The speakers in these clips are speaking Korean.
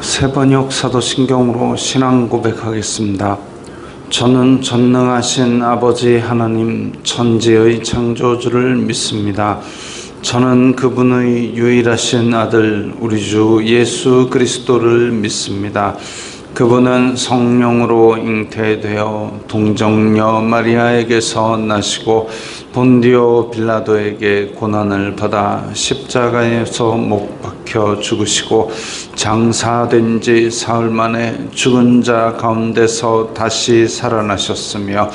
세번역 사도신경으로 신앙 고백하겠습니다. 저는 전능하신 아버지 하나님 천지의 창조주를 믿습니다. 저는 그분의 유일하신 아들 우리 주 예수 그리스도를 믿습니다. 그분은 성령으로 잉태되어 동정녀 마리아에게서 나시고 본디오 빌라도에게 고난을 받아 십자가에서 못 박혀 죽으시고 장사된 지 사흘 만에 죽은 자 가운데서 다시 살아나셨으며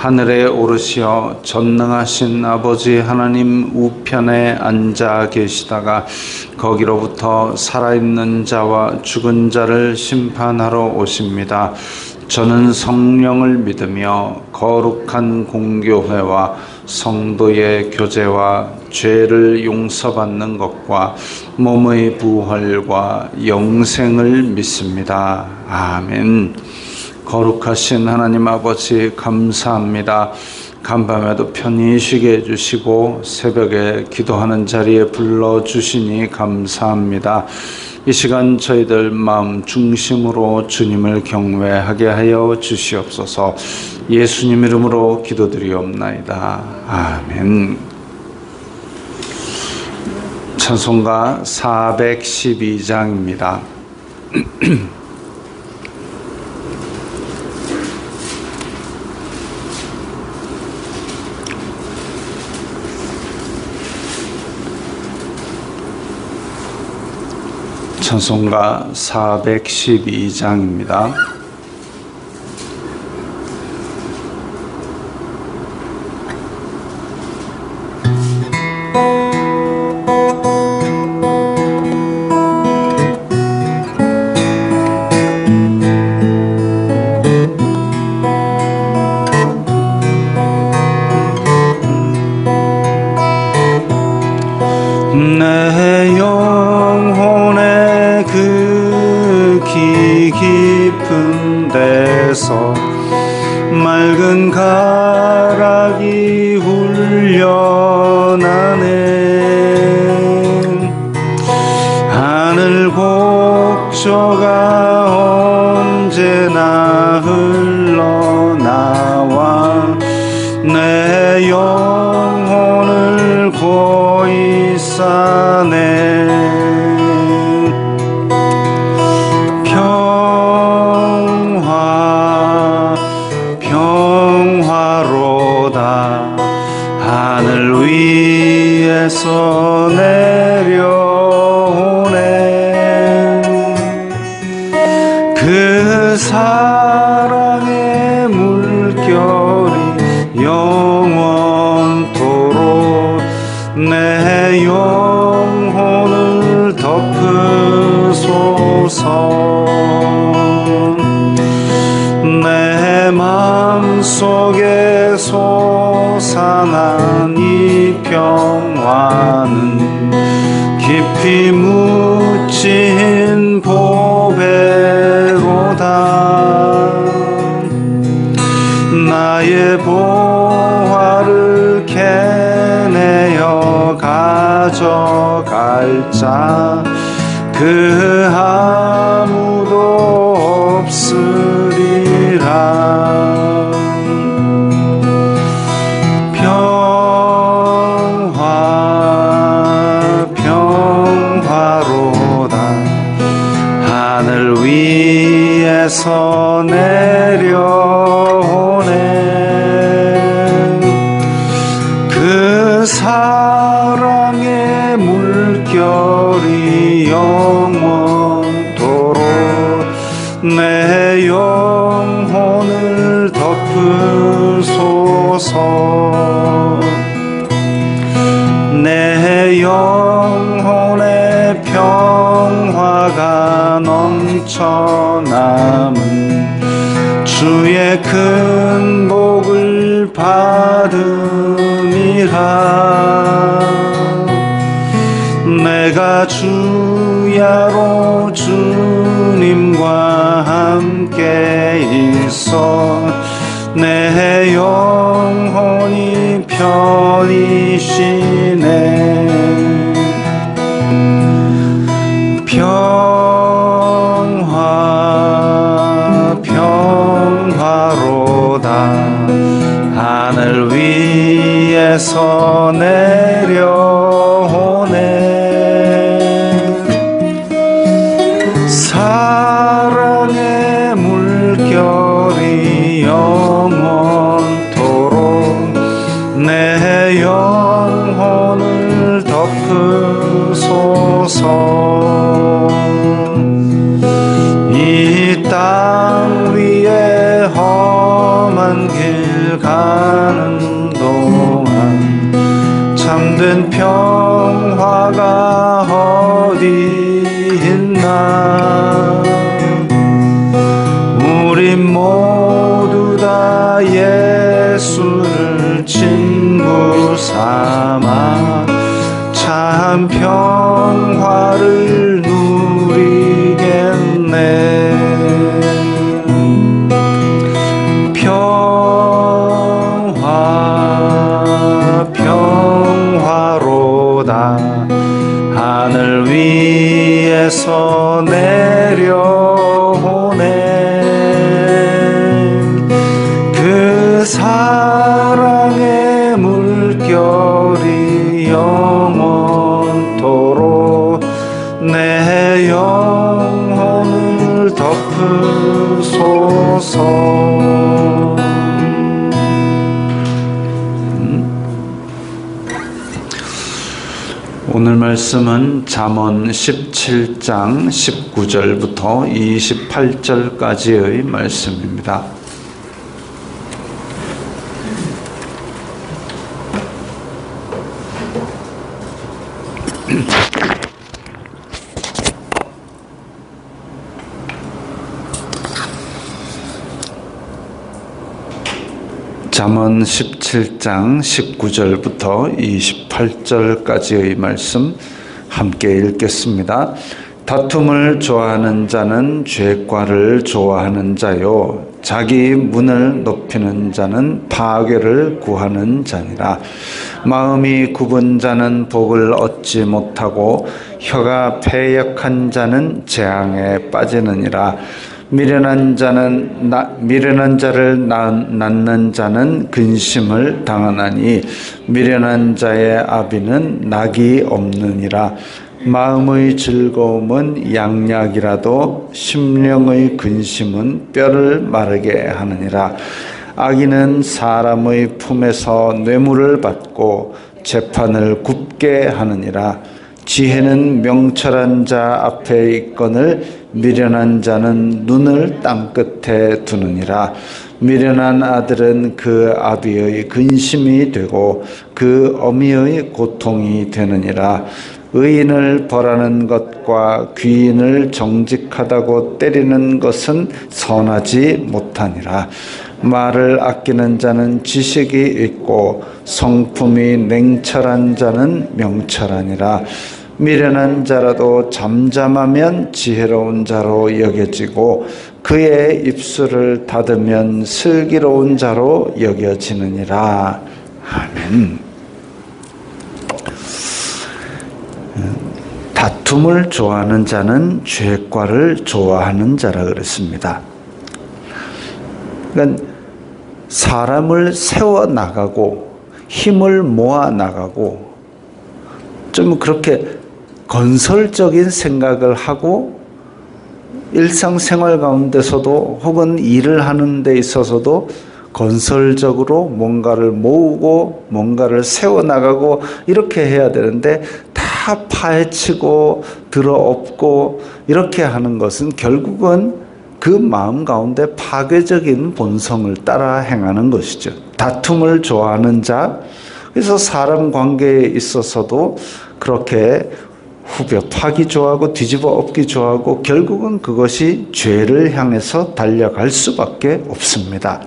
하늘에 오르시어 전능하신 아버지 하나님 우편에 앉아 계시다가 거기로부터 살아있는 자와 죽은 자를 심판하러 오십니다. 저는 성령을 믿으며 거룩한 공교회와 성도의 교제와 죄를 용서받는 것과 몸의 부활과 영생을 믿습니다. 아멘. 거룩하신 하나님 아버지 감사합니다. 간밤에도 편히 쉬게 해주시고 새벽에 기도하는 자리에 불러주시니 감사합니다. 이 시간 저희들 마음 중심으로 주님을 경외하게 하여 주시옵소서. 예수님 이름으로 기도드리옵나이다. 아멘. 찬송가 412장입니다. 찬송가 412장입니다. 내 영혼의 그 깊은 데서 맑은 가락이 훈련하네. 하늘 곡조가 언제나 흘러나와 내 영혼을 고이 싸네. 평화로다. 하늘 위에서 내려오네. 그 사랑의 물결이 영원토록 내 영혼을 덮으소서. 내 마음속에 솟아난 이 평화는 깊이 묻힌 보배로다. 나의 보화를 캐내어 가져갈 자 그 아무도 없으리라. 평화로다. 하늘 위에서 내려오네. 그 사랑의 물결이 영원토록 내 영혼을 덮으소서. 내 영혼의 평화가 넘쳐남은 주의 큰 복을 받음이라. 내가 주야로 주님과 함께 있어 내 영혼이 편히 쉬네. 평 위에서 내려오네. 사랑의 물결이 영원토록 내 영혼을 덮으소서. 이 땅 위에 험한 길 가는 동안 참된 평화가 어디 있나. 우리 모두 다 예수를 친구 삼아 참 평화를 누리겠네. 평화로다. 하늘 위에서 내려오네. 그 사랑의 물결이 영원토록 내 영혼을 덮으소서. 오늘 말씀은 잠언 17장 19절부터 28절까지의 말씀입니다. 잠언 17장 19절부터 28절까지의 말씀 함께 읽겠습니다. 다툼을 좋아하는 자는 죄과를 좋아하는 자요, 자기 문을 높이는 자는 파괴를 구하는 자니라. 마음이 굽은 자는 복을 얻지 못하고 혀가 패역한 자는 재앙에 빠지느니라. 미련한 자를 낳는 자는 근심을 당하나니 미련한 자의 아비는 낙이 없느니라. 마음의 즐거움은 양약이라도 심령의 근심은 뼈를 마르게 하느니라. 악인은 사람의 품에서 뇌물을 받고 재판을 굽게 하느니라. 지혜는 명철한 자 앞에 있거늘 미련한 자는 눈을 땅끝에 두느니라. 미련한 아들은 그 아비의 근심이 되고 그 어미의 고통이 되느니라. 의인을 벌하는 것과 귀인을 정직하다고 때리는 것은 선하지 못하니라. 말을 아끼는 자는 지식이 있고 성품이 냉철한 자는 명철하니라. 미련한 자라도 잠잠하면 지혜로운 자로 여겨지고 그의 입술을 닫으면 슬기로운 자로 여겨지느니라. 아멘. 다툼을 좋아하는 자는 죄과를 좋아하는 자라 그랬습니다. 그러니까 사람을 세워 나가고 힘을 모아 나가고 좀 그렇게 건설적인 생각을 하고 일상생활 가운데서도 혹은 일을 하는 데 있어서도 건설적으로 뭔가를 모으고 뭔가를 세워나가고 이렇게 해야 되는데 다 파헤치고 들어엎고 이렇게 하는 것은 결국은 그 마음 가운데 파괴적인 본성을 따라 행하는 것이죠. 다툼을 좋아하는 자, 그래서 사람 관계에 있어서도 그렇게 후벼 파기 좋아하고 뒤집어 엎기 좋아하고 결국은 그것이 죄를 향해서 달려갈 수밖에 없습니다.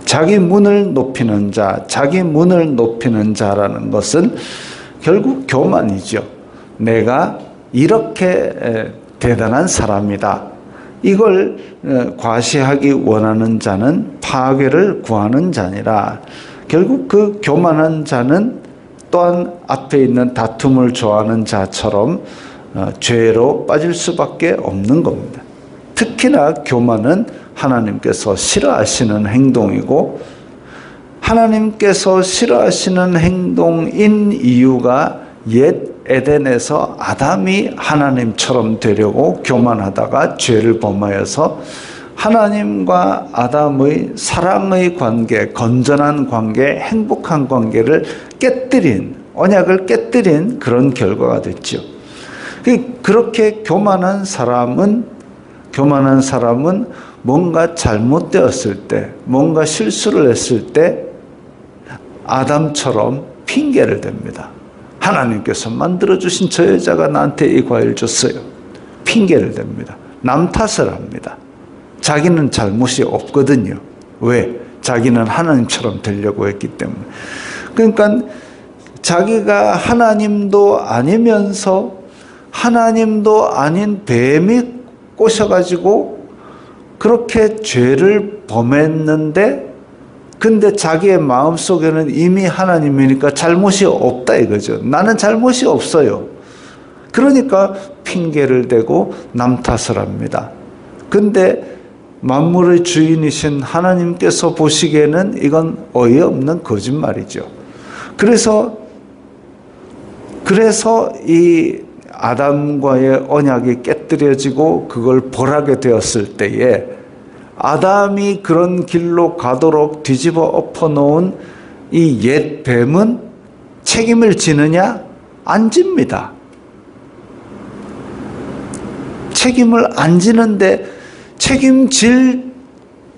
자기 문을 높이는 자, 자기 문을 높이는 자라는 것은 결국 교만이죠. 내가 이렇게 대단한 사람이다. 이걸 과시하기 원하는 자는 파괴를 구하는 자니라. 결국 그 교만한 자는 또한 앞에 있는 다툼을 좋아하는 자처럼 죄로 빠질 수밖에 없는 겁니다. 특히나 교만은 하나님께서 싫어하시는 행동이고 하나님께서 싫어하시는 행동인 이유가 옛 에덴에서 아담이 하나님처럼 되려고 교만하다가 죄를 범하여서 하나님과 아담의 사랑의 관계, 건전한 관계, 행복한 관계를 깨뜨린, 언약을 깨뜨린 그런 결과가 됐죠. 그렇게 교만한 사람은 뭔가 잘못되었을 때, 뭔가 실수를 했을 때 아담처럼 핑계를 댑니다. 하나님께서 만들어주신 저 여자가 나한테 이 과일을 줬어요. 핑계를 댑니다. 남 탓을 합니다. 자기는 잘못이 없거든요. 왜? 자기는 하나님처럼 되려고 했기 때문에. 그러니까 자기가 하나님도 아니면서 하나님도 아닌 뱀이 꼬셔가지고 그렇게 죄를 범했는데, 근데 자기의 마음속에는 이미 하나님이니까 잘못이 없다 이거죠. 나는 잘못이 없어요. 그러니까 핑계를 대고 남 탓을 합니다. 근데 만물의 주인이신 하나님께서 보시기에는 이건 어이없는 거짓말이죠. 그래서 이 아담과의 언약이 깨뜨려지고 그걸 벌하게 되었을 때에 아담이 그런 길로 가도록 뒤집어 엎어놓은 이 옛 뱀은 책임을 지느냐? 안 집니다. 책임을 안 지는데, 책임질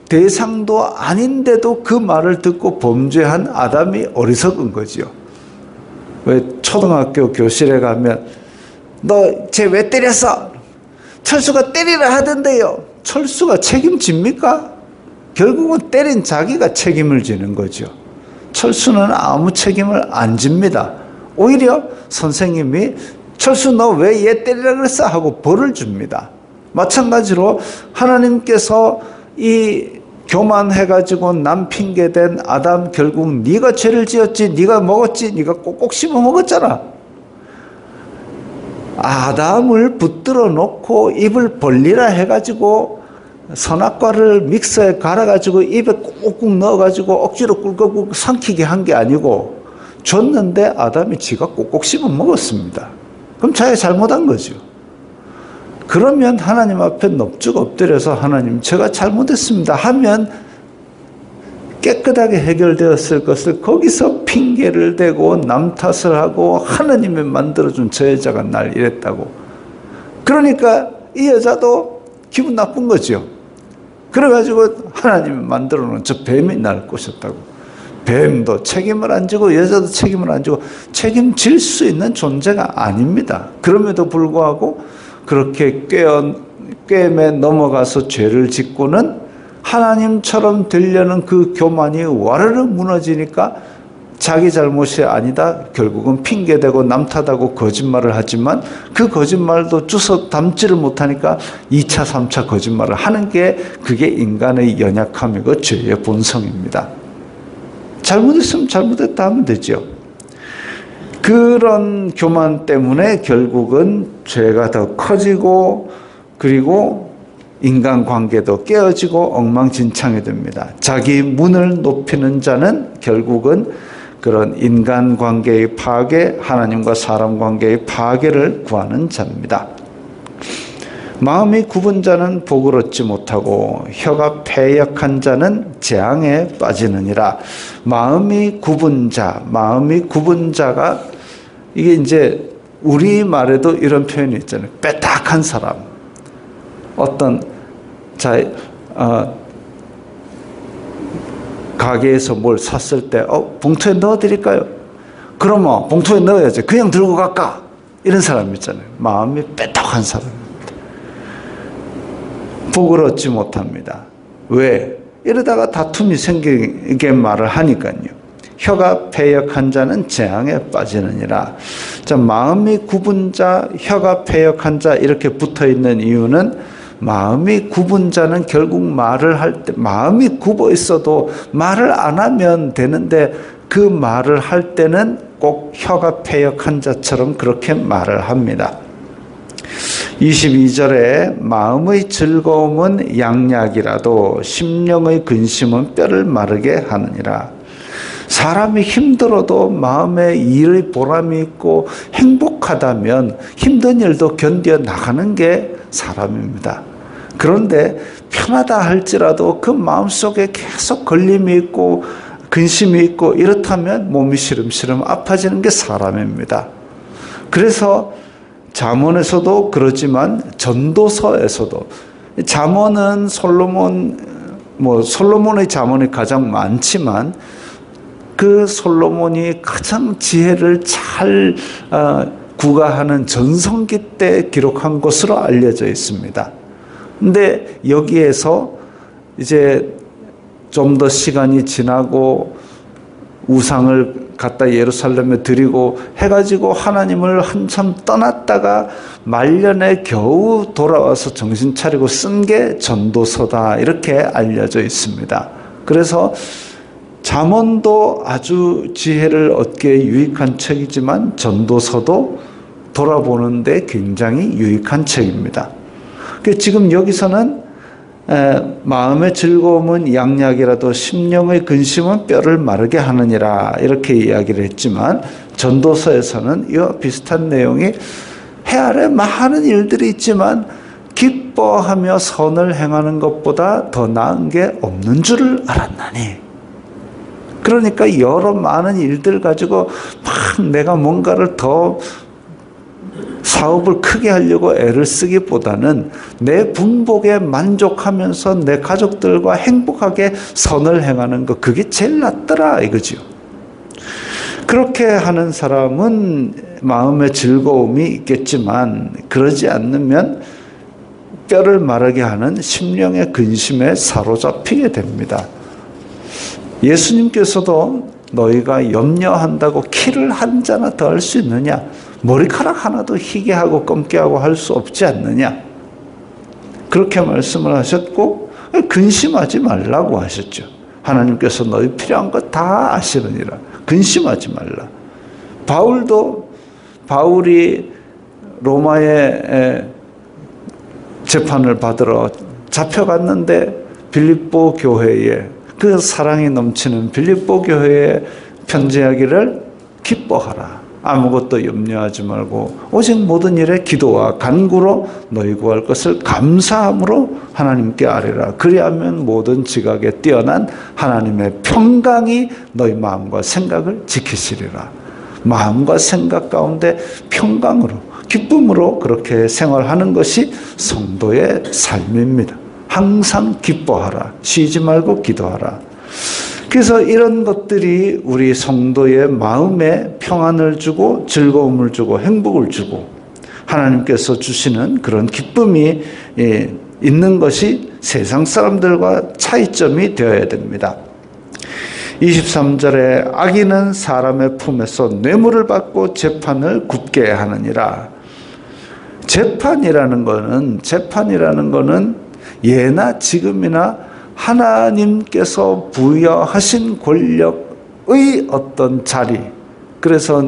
대상도 아닌데도 그 말을 듣고 범죄한 아담이 어리석은 거죠. 왜 초등학교 교실에 가면 너 쟤 왜 때렸어? 철수가 때리라 하던데요. 철수가 책임집니까? 결국은 때린 자기가 책임을 지는 거죠. 철수는 아무 책임을 안 집니다. 오히려 선생님이 철수 너 왜 얘 때리라 그랬어? 하고 벌을 줍니다. 마찬가지로 하나님께서 이 교만해가지고 남 핑계댄 아담, 결국 네가 죄를 지었지, 네가 먹었지, 네가 꼭꼭 씹어 먹었잖아. 아담을 붙들어 놓고 입을 벌리라 해가지고 선악과를 믹서에 갈아가지고 입에 꾹꾹 넣어가지고 억지로 꿀꺽꿀꺽 삼키게 한 게 아니고 줬는데 아담이 지가 꼭꼭 씹어 먹었습니다. 그럼 자기가 잘못한 거죠. 그러면 하나님 앞에 넙죽 엎드려서 하나님 제가 잘못했습니다 하면 깨끗하게 해결되었을 것을 거기서 핑계를 대고 남 탓을 하고 하나님이 만들어준 저 여자가 날 이랬다고. 그러니까 이 여자도 기분 나쁜 거죠. 그래가지고 하나님이 만들어놓은 저 뱀이 날 꼬셨다고. 뱀도 책임을 안 지고 여자도 책임을 안 지고 책임질 수 있는 존재가 아닙니다. 그럼에도 불구하고 그렇게 꾀임에 넘어가서 죄를 짓고는 하나님처럼 되려는 그 교만이 와르르 무너지니까 자기 잘못이 아니다. 결국은 핑계대고 남 탓하고 거짓말을 하지만 그 거짓말도 주워 담지를 못하니까 2차, 3차 거짓말을 하는 게 그게 인간의 연약함이고 죄의 본성입니다. 잘못했으면 잘못했다 하면 되죠. 그런 교만 때문에 결국은 죄가 더 커지고 그리고 인간관계도 깨어지고 엉망진창이 됩니다. 자기 문을 높이는 자는 결국은 그런 인간관계의 파괴, 하나님과 사람 관계의 파괴를 구하는 자입니다. 마음이 굽은 자는 복을 얻지 못하고 혀가 패역한 자는 재앙에 빠지느니라. 마음이 굽은 자가 이게 이제 우리말에도 이런 표현이 있잖아요. 빼딱한 사람. 어떤 가게에서 뭘 샀을 때 봉투에 넣어드릴까요? 그러면 봉투에 넣어야지. 그냥 들고 갈까? 이런 사람 있잖아요. 마음이 빼딱한 사람입니다. 복을 얻지 못합니다. 왜? 이러다가 다툼이 생기게 말을 하니까요. 혀가 패역한 자는 재앙에 빠지느니라. 자, 마음이 굽은 자, 혀가 패역한 자 이렇게 붙어있는 이유는 마음이 굽은 자는 결국 말을 할 때 마음이 굽어 있어도 말을 안 하면 되는데 그 말을 할 때는 꼭 혀가 패역한 자처럼 그렇게 말을 합니다. 22절에 마음의 즐거움은 양약이라도 심령의 근심은 뼈를 마르게 하느니라. 사람이 힘들어도 마음에 일의 보람이 있고 행복하다면 힘든 일도 견뎌 나가는 게 사람입니다. 그런데 편하다 할지라도 그 마음속에 계속 걸림이 있고 근심이 있고 이렇다면 몸이 시름시름 아파지는 게 사람입니다. 그래서 잠언에서도 그러지만 전도서에서도, 잠언은 솔로몬의 잠언이 가장 많지만 그 솔로몬이 가장 지혜를 잘 구가하는 전성기 때 기록한 것으로 알려져 있습니다. 근데 여기에서 이제 좀 더 시간이 지나고 우상을 갖다 예루살렘에 드리고 해가지고 하나님을 한참 떠났다가 말년에 겨우 돌아와서 정신 차리고 쓴 게 전도서다, 이렇게 알려져 있습니다. 그래서 잠언도 아주 지혜를 얻기에 유익한 책이지만 전도서도 돌아보는데 굉장히 유익한 책입니다. 지금 여기서는 마음의 즐거움은 양약이라도 심령의 근심은 뼈를 마르게 하느니라, 이렇게 이야기를 했지만 전도서에서는 이와 비슷한 내용이 해 아래 많은 일들이 있지만 기뻐하며 선을 행하는 것보다 더 나은 게 없는 줄을 알았나니. 그러니까 여러 많은 일들 가지고 막 내가 뭔가를 더 사업을 크게 하려고 애를 쓰기보다는 내 분복에 만족하면서 내 가족들과 행복하게 선을 행하는 것, 그게 제일 낫더라 이거죠. 그렇게 하는 사람은 마음의 즐거움이 있겠지만 그러지 않으면 뼈를 마르게 하는 심령의 근심에 사로잡히게 됩니다. 예수님께서도 너희가 염려한다고 키를 한 자나 더 할 수 있느냐? 머리카락 하나도 희게 하고 검게 하고 할 수 없지 않느냐? 그렇게 말씀을 하셨고 근심하지 말라고 하셨죠. 하나님께서 너희 필요한 것 다 아시느니라. 근심하지 말라. 바울이 로마에 재판을 받으러 잡혀갔는데 빌립보 교회에, 그 사랑이 넘치는 빌립보 교회에 편지하기를 기뻐하라. 아무것도 염려하지 말고 오직 모든 일에 기도와 간구로 너희 구할 것을 감사함으로 하나님께 아뢰라. 그리하면 모든 지각에 뛰어난 하나님의 평강이 너희 마음과 생각을 지키시리라. 마음과 생각 가운데 평강으로, 기쁨으로 그렇게 생활하는 것이 성도의 삶입니다. 항상 기뻐하라. 쉬지 말고 기도하라. 그래서 이런 것들이 우리 성도의 마음에 평안을 주고 즐거움을 주고 행복을 주고 하나님께서 주시는 그런 기쁨이 있는 것이 세상 사람들과 차이점이 되어야 됩니다. 23절에 악인은 사람의 품에서 뇌물을 받고 재판을 굽게 하느니라. 재판이라는 거는 예나 지금이나 하나님께서 부여하신 권력의 어떤 자리, 그래서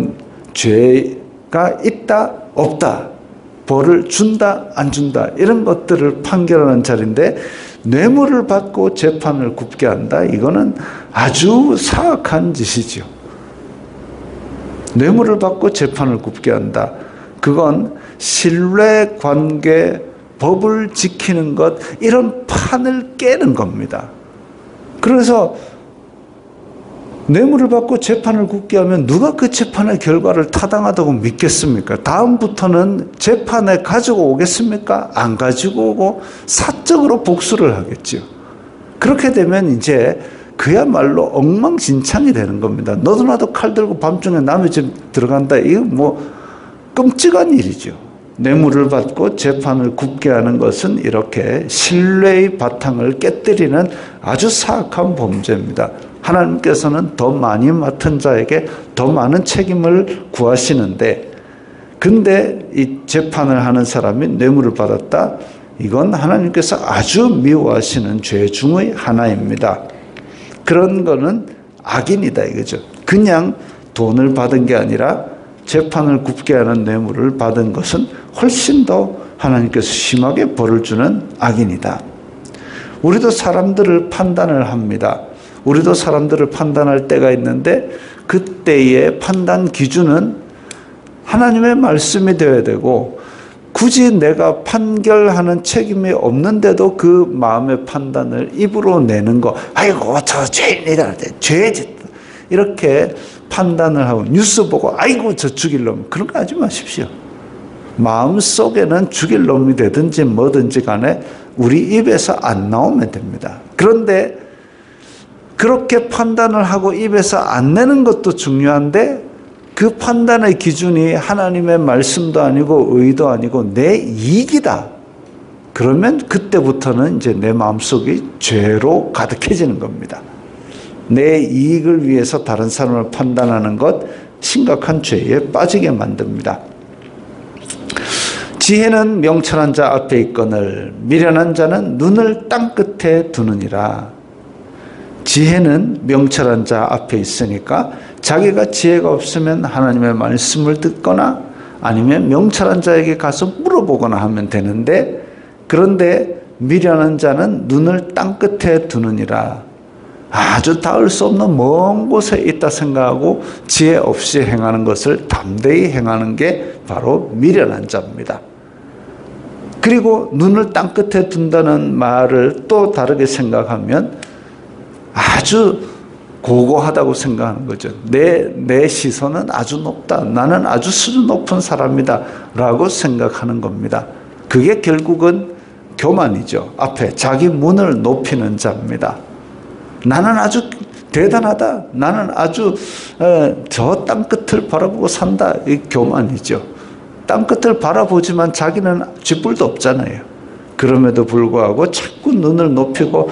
죄가 있다 없다, 벌을 준다 안 준다, 이런 것들을 판결하는 자리인데 뇌물을 받고 재판을 굽게 한다, 이거는 아주 사악한 짓이죠. 뇌물을 받고 재판을 굽게 한다, 그건 신뢰관계, 법을 지키는 것, 이런 판을 깨는 겁니다. 그래서 뇌물을 받고 재판을 굽게 하면 누가 그 재판의 결과를 타당하다고 믿겠습니까? 다음부터는 재판에 가지고 오겠습니까? 안 가지고 오고 사적으로 복수를 하겠죠. 그렇게 되면 이제 그야말로 엉망진창이 되는 겁니다. 너도 나도 칼 들고 밤중에 남의 집 들어간다, 이거 뭐 끔찍한 일이죠. 뇌물을 받고 재판을 굽게 하는 것은 이렇게 신뢰의 바탕을 깨뜨리는 아주 사악한 범죄입니다. 하나님께서는 더 많이 맡은 자에게 더 많은 책임을 구하시는데, 근데 이 재판을 하는 사람이 뇌물을 받았다, 이건 하나님께서 아주 미워하시는 죄 중의 하나입니다. 그런 거는 악인이다 이거죠. 그냥 돈을 받은 게 아니라 재판을 굽게 하는 뇌물을 받은 것은 훨씬 더 하나님께서 심하게 벌을 주는 악인이다. 우리도 사람들을 판단을 합니다. 우리도 사람들을 판단할 때가 있는데 그때의 판단 기준은 하나님의 말씀이 되어야 되고 굳이 내가 판결하는 책임이 없는데도 그 마음의 판단을 입으로 내는 거, 아이고 저 죄인이다, 죄 이렇게 판단을 하고 뉴스 보고 아이고 저 죽일 놈, 그런 거 하지 마십시오. 마음속에는 죽일 놈이 되든지 뭐든지 간에 우리 입에서 안 나오면 됩니다. 그런데 그렇게 판단을 하고 입에서 안 내는 것도 중요한데 그 판단의 기준이 하나님의 말씀도 아니고 의도 아니고 내 이익이다. 그러면 그때부터는 이제 내 마음속이 죄로 가득해지는 겁니다. 내 이익을 위해서 다른 사람을 판단하는 것 심각한 죄에 빠지게 만듭니다. 지혜는 명철한 자 앞에 있거늘 미련한 자는 눈을 땅 끝에 두느니라. 지혜는 명철한 자 앞에 있으니까 자기가 지혜가 없으면 하나님의 말씀을 듣거나 아니면 명철한 자에게 가서 물어보거나 하면 되는데, 그런데 미련한 자는 눈을 땅 끝에 두느니라. 아주 닿을 수 없는 먼 곳에 있다 생각하고 지혜 없이 행하는 것을 담대히 행하는 게 바로 미련한 자입니다. 그리고 눈을 땅 끝에 둔다는 말을 또 다르게 생각하면 아주 고고하다고 생각하는 거죠. 내 시선은 아주 높다. 나는 아주 수준 높은 사람이다. 라고 생각하는 겁니다. 그게 결국은 교만이죠. 앞에 자기 문을 높이는 자입니다. 나는 아주 대단하다. 나는 아주 저 땅끝을 바라보고 산다. 이 교만이죠. 땅끝을 바라보지만 자기는 쥐뿔도 없잖아요. 그럼에도 불구하고 자꾸 눈을 높이고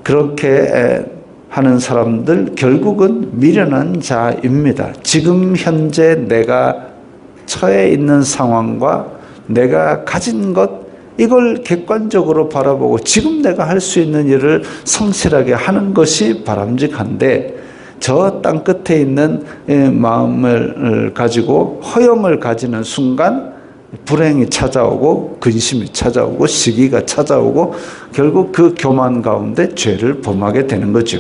그렇게 하는 사람들 결국은 미련한 자입니다. 지금 현재 내가 처해 있는 상황과 내가 가진 것, 이걸 객관적으로 바라보고 지금 내가 할 수 있는 일을 성실하게 하는 것이 바람직한데, 저 땅 끝에 있는 마음을 가지고 허영을 가지는 순간 불행이 찾아오고 근심이 찾아오고 시기가 찾아오고 결국 그 교만 가운데 죄를 범하게 되는 거죠.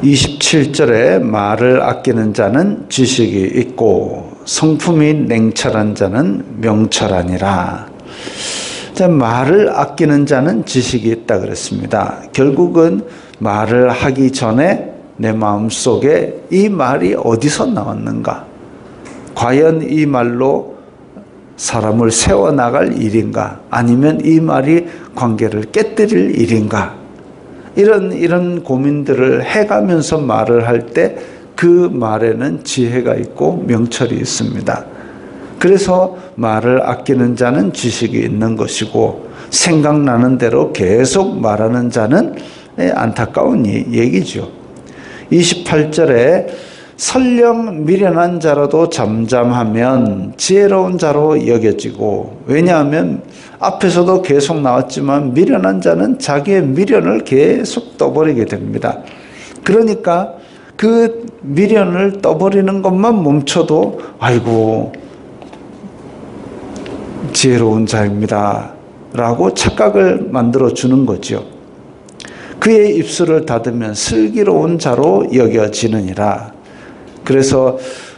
27절에 말을 아끼는 자는 지식이 있고 성품이 냉철한 자는 명철하니라. 자, 말을 아끼는 자는 지식이 있다 그랬습니다. 결국은 말을 하기 전에 내 마음속에 이 말이 어디서 나왔는가? 과연 이 말로 사람을 세워나갈 일인가? 아니면 이 말이 관계를 깨뜨릴 일인가? 이런 고민들을 해가면서 말을 할 때 그 말에는 지혜가 있고 명철이 있습니다. 그래서 말을 아끼는 자는 지식이 있는 것이고 생각나는 대로 계속 말하는 자는 안타까운 얘기죠. 28절에 설령 미련한 자라도 잠잠하면 지혜로운 자로 여겨지고, 왜냐하면 앞에서도 계속 나왔지만 미련한 자는 자기의 미련을 계속 떠버리게 됩니다. 그러니까 그 미련을 떠버리는 것만 멈춰도 아이고 지혜로운 자입니다 라고 착각을 만들어 주는 거죠. 그의 입술을 닫으면 슬기로운 자로 여겨지느니라. 그래서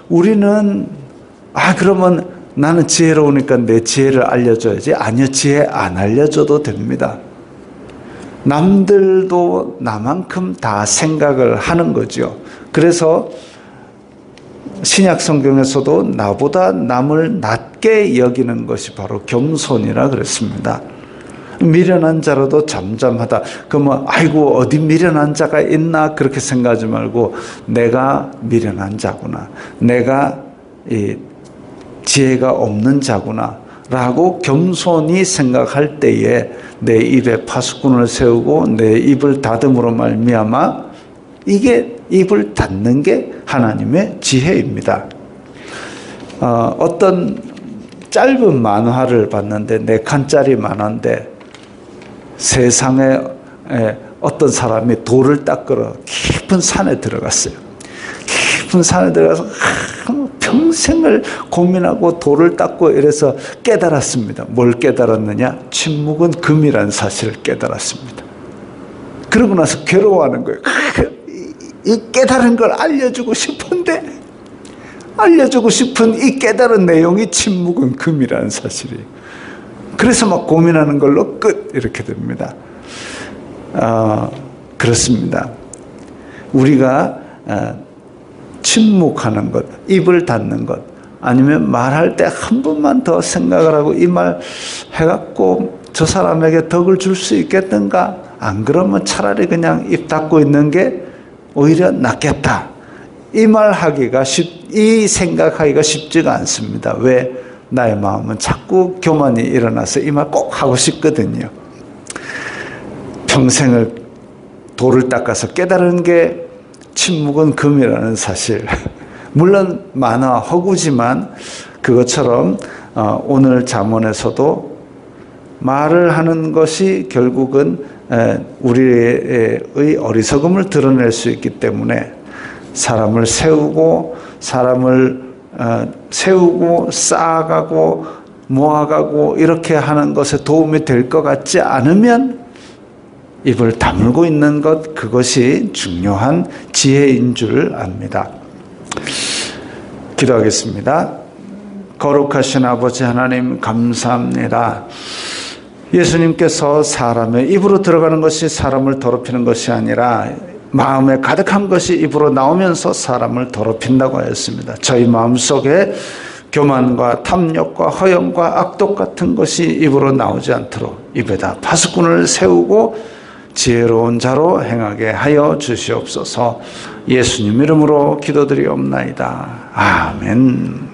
우리는 그러면 나는 지혜로우니까 내 지혜를 알려줘야지. 아니요, 지혜 안 알려줘도 됩니다. 남들도 나만큼 다 생각을 하는 거죠. 그래서 신약 성경에서도 나보다 남을 낮게 여기는 것이 바로 겸손이라 그랬습니다. 미련한 자라도 잠잠하다. 그러면 아이고 어디 미련한 자가 있나 그렇게 생각하지 말고 내가 미련한 자구나, 내가 지혜가 없는 자구나 라고 겸손히 생각할 때에 내 입에 파수꾼을 세우고 내 입을 닫음으로 말미암아, 이게 입을 닫는 게 하나님의 지혜입니다. 어떤 짧은 만화를 봤는데 4칸짜리 만화인데 세상에 어떤 사람이 돌을 닦으러 깊은 산에 들어갔어요. 깊은 깊은 산에 들어가서 평생을 고민하고 돌을 닦고 이래서 깨달았습니다. 뭘 깨달았느냐? 침묵은 금이라는 사실을 깨달았습니다. 그러고 나서 괴로워하는 거예요. 이 깨달은 걸 알려주고 싶은데, 알려주고 싶은 이 깨달은 내용이 침묵은 금이라는 사실이에요. 그래서 막 고민하는 걸로 끝 이렇게 됩니다. 그렇습니다. 우리가 침묵하는 것, 입을 닫는 것, 아니면 말할 때 한 번만 더 생각을 하고 이 말 해갖고 저 사람에게 덕을 줄 수 있겠는가? 안 그러면 차라리 그냥 입 닫고 있는 게 오히려 낫겠다. 이 말 하기가 이 생각하기가 쉽지가 않습니다. 왜? 나의 마음은 자꾸 교만이 일어나서 이 말 꼭 하고 싶거든요. 평생을 돌을 닦아서 깨달은 게 침묵은 금이라는 사실. 물론 만화 허구지만 그것처럼 오늘 잠언에서도 말을 하는 것이 결국은 우리의 어리석음을 드러낼 수 있기 때문에 사람을 세우고 쌓아가고 모아가고 이렇게 하는 것에 도움이 될 것 같지 않으면 입을 다물고 있는 것, 그것이 중요한 지혜인 줄 압니다. 기도하겠습니다. 거룩하신 아버지 하나님 감사합니다. 예수님께서 사람의 입으로 들어가는 것이 사람을 더럽히는 것이 아니라 마음에 가득한 것이 입으로 나오면서 사람을 더럽힌다고 하였습니다. 저희 마음속에 교만과 탐욕과 허영과 악독 같은 것이 입으로 나오지 않도록 입에다 파수꾼을 세우고 지혜로운 자로 행하게 하여 주시옵소서. 예수님 이름으로 기도드리옵나이다. 아멘.